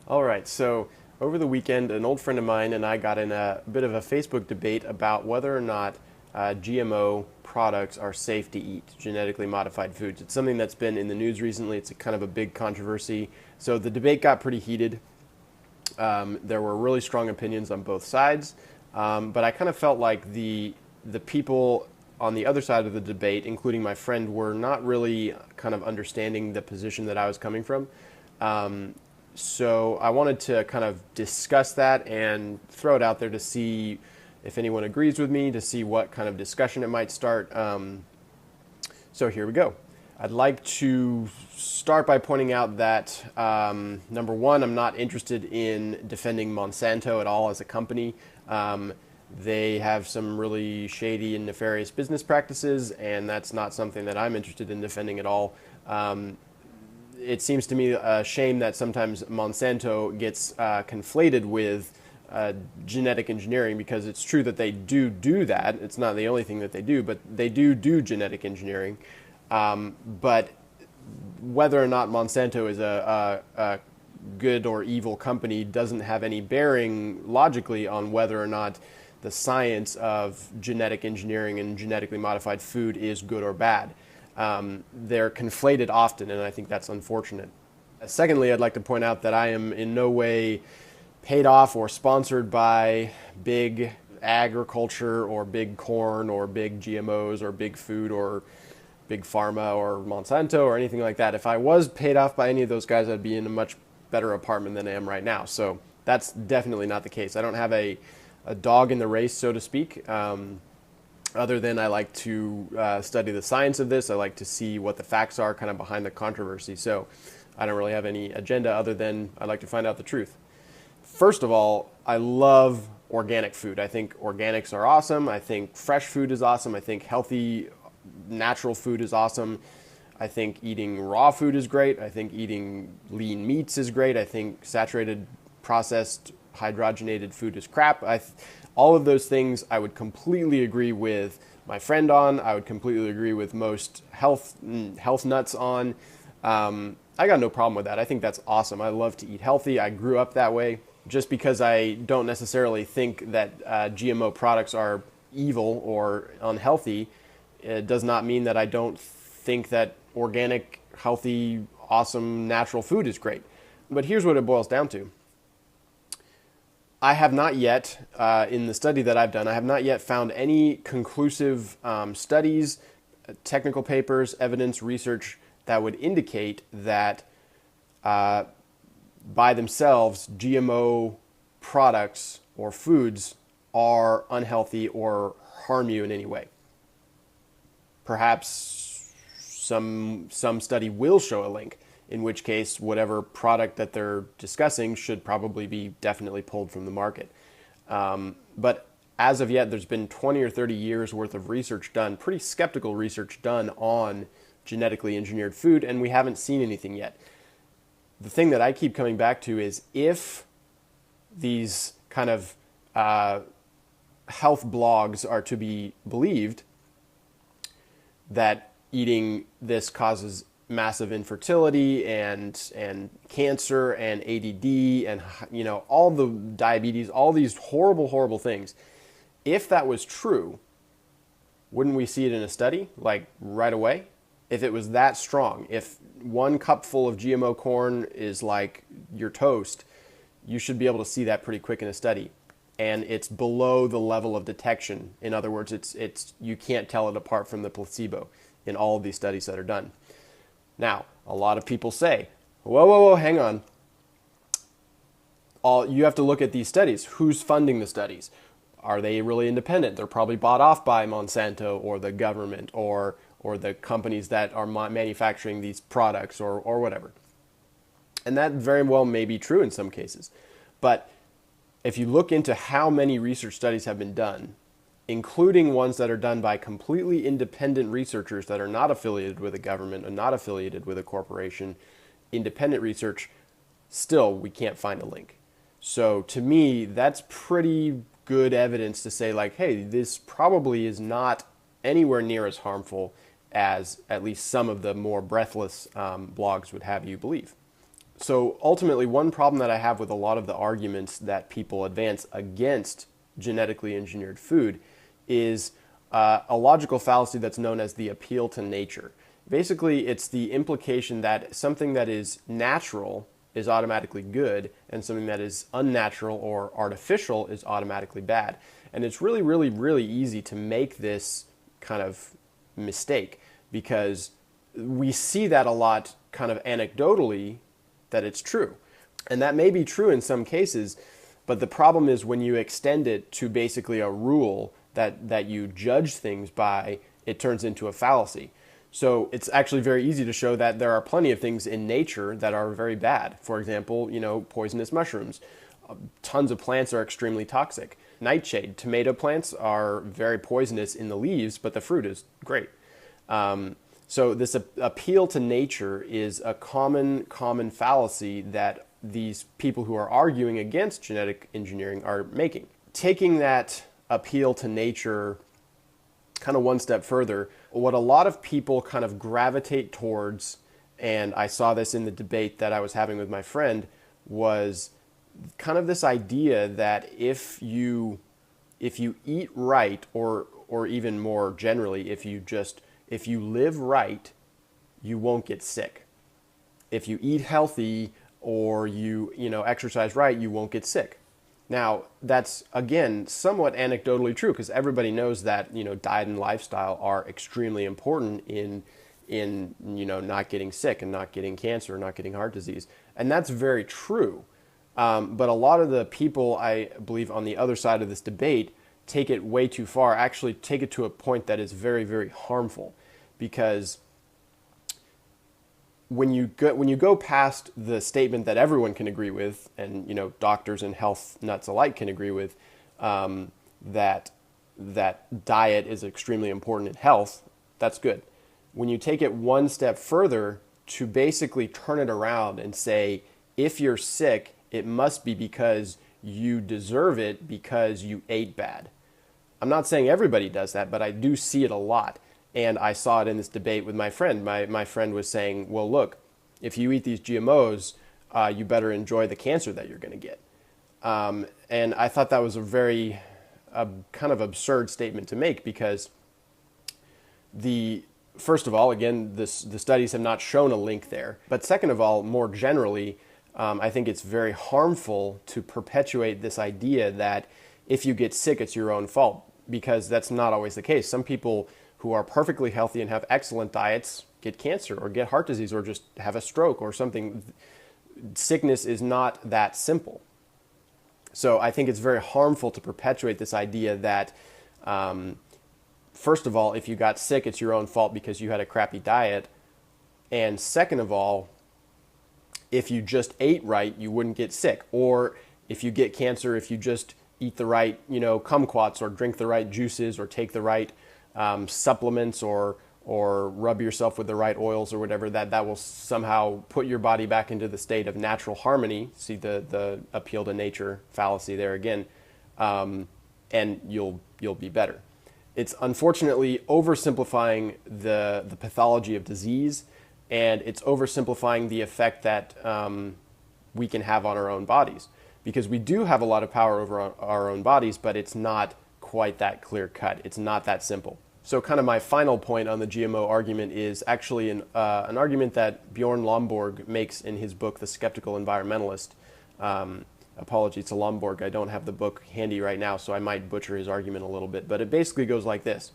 All right, so over the weekend, an old friend of mine and I got in a bit of a Facebook debate about whether or not GMO products are safe to eat, genetically modified foods. It's something that's been in the news recently. It's a kind of a big controversy. So the debate got pretty heated. There were really strong opinions on both sides, but I kind of felt like the people on the other side of the debate, including my friend, were not really kind of understanding the position that I was coming from. So I wanted to kind of discuss that and throw it out there to see if anyone agrees with me, to see what kind of discussion it might start. So here we go. I'd like to start by pointing out that, number one, I'm not interested in defending Monsanto at all as a company. They have some really shady and nefarious business practices, and that's not something that I'm interested in defending at all. It seems to me a shame that sometimes Monsanto gets conflated with genetic engineering, because it's true that they do that. It's not the only thing that they do, but they do genetic engineering. But whether or not Monsanto is a good or evil company doesn't have any bearing logically on whether or not the science of genetic engineering and genetically modified food is good or bad. They're conflated often, and I think that's unfortunate. Secondly, I'd like to point out that I am in no way paid off or sponsored by big agriculture or big corn or big GMOs or big food or big pharma or Monsanto or anything like that. If I was paid off by any of those guys, I'd be in a much better apartment than I am right now. So that's definitely not the case. I don't have a dog in the race, so to speak. Other than I like to study the science of this. I like to see what the facts are kind of behind the controversy. So I don't really have any agenda other than I like to find out the truth. First of all, I love organic food. I think organics are awesome. I think fresh food is awesome. I think healthy, natural food is awesome. I think eating raw food is great. I think eating lean meats is great. I think saturated, processed, hydrogenated food is crap. All of those things I would completely agree with my friend on. I would completely agree with most health nuts on. I got no problem with that. I think that's awesome. I love to eat healthy. I grew up that way. Just because I don't necessarily think that GMO products are evil or unhealthy, it does not mean that I don't think that organic, healthy, awesome, natural food is great. But here's what it boils down to. I have not yet, in the study that I've done, I have not yet found any conclusive studies, technical papers, evidence, research that would indicate that by themselves, GMO products or foods are unhealthy or harm you in any way. Perhaps some study will show a link, in which case whatever product that they're discussing should probably be definitely pulled from the market. But as of yet, there's been 20 or 30 years worth of research done, pretty skeptical research done on genetically engineered food, and we haven't seen anything yet. The thing that I keep coming back to is, if these kind of health blogs are to be believed, that eating this causes massive infertility and cancer and ADD and all the diabetes, all these horrible things. If that was true, wouldn't we see it in a study like right away? If it was that strong, if one cupful of GMO corn is like your toast, you should be able to see that pretty quick in a study. And it's below the level of detection. In other words, it's you can't tell it apart from the placebo in all of these studies that are done. Now, a lot of people say, whoa, hang on. You have to look at these studies. Who's funding the studies? Are they really independent? They're probably bought off by Monsanto or the government or the companies that are manufacturing these products or whatever. And that very well may be true in some cases. But if you look into how many research studies have been done, including ones that are done by completely independent researchers that are not affiliated with a government and not affiliated with a corporation, independent research, still we can't find a link. So to me, that's pretty good evidence to say, like, hey, this probably is not anywhere near as harmful as at least some of the more breathless blogs would have you believe. So ultimately, one problem that I have with a lot of the arguments that people advance against genetically engineered food is a logical fallacy that's known as the appeal to nature. Basically, it's the implication that something that is natural is automatically good and something that is unnatural or artificial is automatically bad. And it's really, really, really easy to make this kind of mistake because we see that a lot kind of anecdotally that it's true. And that may be true in some cases, but the problem is when you extend it to basically a rule that you judge things by, it turns into a fallacy. So it's actually very easy to show that there are plenty of things in nature that are very bad. For example, poisonous mushrooms. Tons of plants are extremely toxic. Nightshade, tomato plants are very poisonous in the leaves, but the fruit is great. So this appeal to nature is a common fallacy that these people who are arguing against genetic engineering are making. Taking that appeal to nature kind of one step further, what a lot of people kind of gravitate towards, and I saw this in the debate that I was having with my friend, was kind of this idea that if you eat right, or even more generally, if you live right, you won't get sick. If you eat healthy or you exercise right, you won't get sick. Now, that's, again, somewhat anecdotally true because everybody knows that, diet and lifestyle are extremely important in not getting sick and not getting cancer, not getting heart disease. And that's very true. But a lot of the people, I believe, on the other side of this debate take it way too far, actually take it to a point that is very, very harmful. Because when you go past the statement that everyone can agree with, and doctors and health nuts alike can agree with, that diet is extremely important in health, that's good. When you take it one step further to basically turn it around and say, if you're sick, it must be because you deserve it because you ate bad. I'm not saying everybody does that, but I do see it a lot. And I saw it in this debate with my friend. My friend was saying, well, look, if you eat these GMOs, you better enjoy the cancer that you're going to get. And I thought that was a very kind of absurd statement to make because first of all, again, the studies have not shown a link there. But second of all, more generally, I think it's very harmful to perpetuate this idea that if you get sick, it's your own fault, because that's not always the case. Some people who are perfectly healthy and have excellent diets get cancer or get heart disease or just have a stroke or something. Sickness is not that simple. So I think it's very harmful to perpetuate this idea that, first of all, if you got sick, it's your own fault because you had a crappy diet. And second of all, if you just ate right, you wouldn't get sick. Or if you get cancer, if you just eat the right, kumquats or drink the right juices or take the right supplements or rub yourself with the right oils or whatever, that will somehow put your body back into the state of natural harmony. See the appeal to nature fallacy there again, and you'll be better. It's unfortunately oversimplifying the pathology of disease, and it's oversimplifying the effect that we can have on our own bodies, because we do have a lot of power over our own bodies, but it's not quite that clear cut. It's not that simple. So kind of my final point on the GMO argument is actually an argument that Bjorn Lomborg makes in his book, The Skeptical Environmentalist. Apologies to Lomborg, I don't have the book handy right now, so I might butcher his argument a little bit, but it basically goes like this.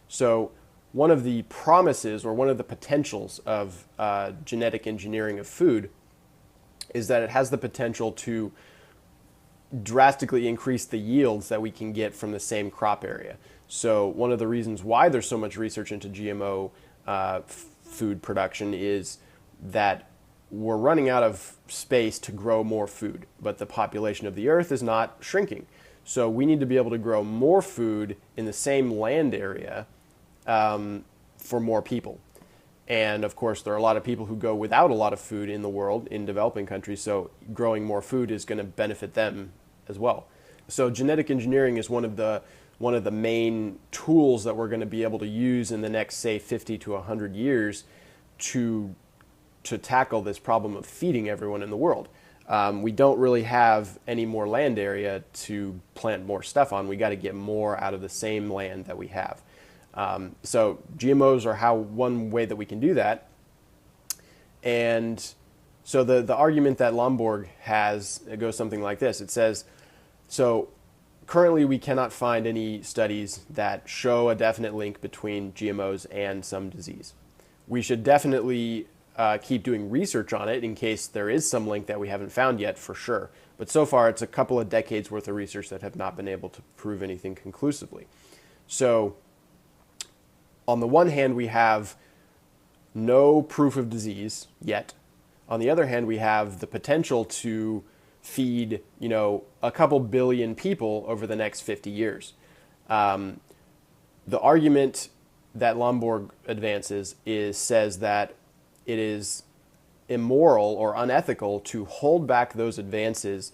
So one of the promises or one of the potentials of genetic engineering of food is that it has the potential to drastically increase the yields that we can get from the same crop area. So one of the reasons why there's so much research into GMO food production is that we're running out of space to grow more food, but the population of the earth is not shrinking. So we need to be able to grow more food in the same land area for more people. And of course, there are a lot of people who go without a lot of food in the world, in developing countries, so growing more food is going to benefit them as well. So genetic engineering is one of the main tools that we're going to be able to use in the next, say, 50 to 100 years to to tackle this problem of feeding everyone in the world. We don't really have any more land area to plant more stuff on. We got to get more out of the same land that we have. So GMOs are one way that we can do that. And so the argument that Lomborg has, it goes something like this. It says, so currently we cannot find any studies that show a definite link between GMOs and some disease. We should definitely keep doing research on it in case there is some link that we haven't found yet, for sure. But so far it's a couple of decades worth of research that have not been able to prove anything conclusively. So on the one hand, we have no proof of disease yet. On the other hand, we have the potential to feed, a couple billion people over the next 50 years. The argument that Lomborg advances says that it is immoral or unethical to hold back those advances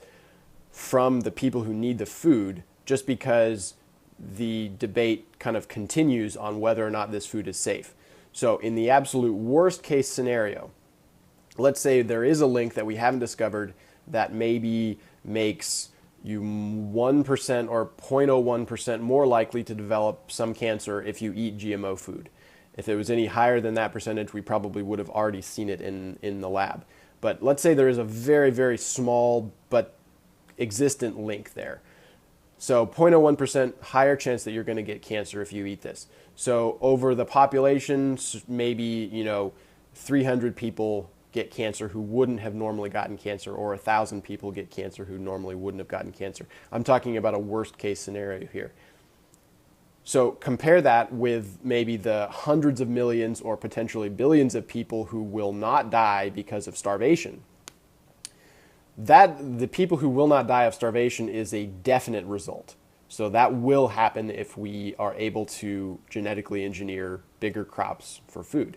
from the people who need the food just because the debate kind of continues on whether or not this food is safe. So in the absolute worst case scenario, let's say there is a link that we haven't discovered that maybe makes you 1% or 0.01% more likely to develop some cancer if you eat GMO food. If it was any higher than that percentage, we probably would have already seen it in the lab. But let's say there is a very, very small but existent link there. So 0.01% higher chance that you're going to get cancer if you eat this. So over the population, maybe 300 people get cancer who wouldn't have normally gotten cancer, or 1,000 people get cancer who normally wouldn't have gotten cancer. I'm talking about a worst case scenario here. So compare that with maybe the hundreds of millions or potentially billions of people who will not die because of starvation. The people who will not die of starvation is a definite result. So that will happen if we are able to genetically engineer bigger crops for food.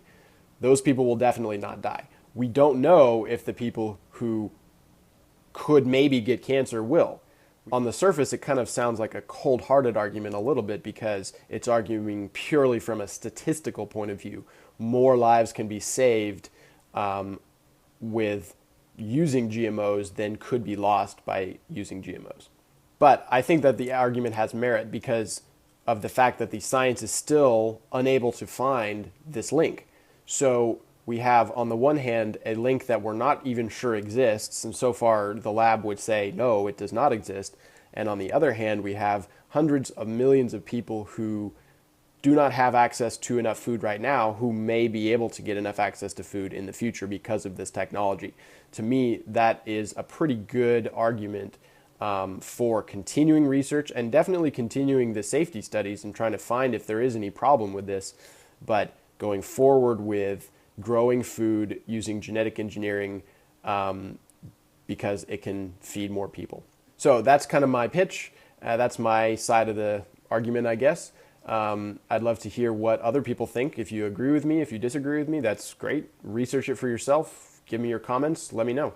Those people will definitely not die. We don't know if the people who could maybe get cancer will. On the surface, it kind of sounds like a cold-hearted argument a little bit because it's arguing purely from a statistical point of view. More lives can be saved with using GMOs than could be lost by using GMOs. But I think that the argument has merit because of the fact that the science is still unable to find this link. So we have, on the one hand, a link that we're not even sure exists, and so far the lab would say, no, it does not exist. And on the other hand, we have hundreds of millions of people who do not have access to enough food right now, who may be able to get enough access to food in the future because of this technology. To me, that is a pretty good argument for continuing research and definitely continuing the safety studies and trying to find if there is any problem with this, but going forward with growing food using genetic engineering because it can feed more people. So that's kind of my pitch. That's my side of the argument, I guess. I'd love to hear what other people think. If you agree with me, if you disagree with me, that's great. Research it for yourself. Give me your comments. Let me know.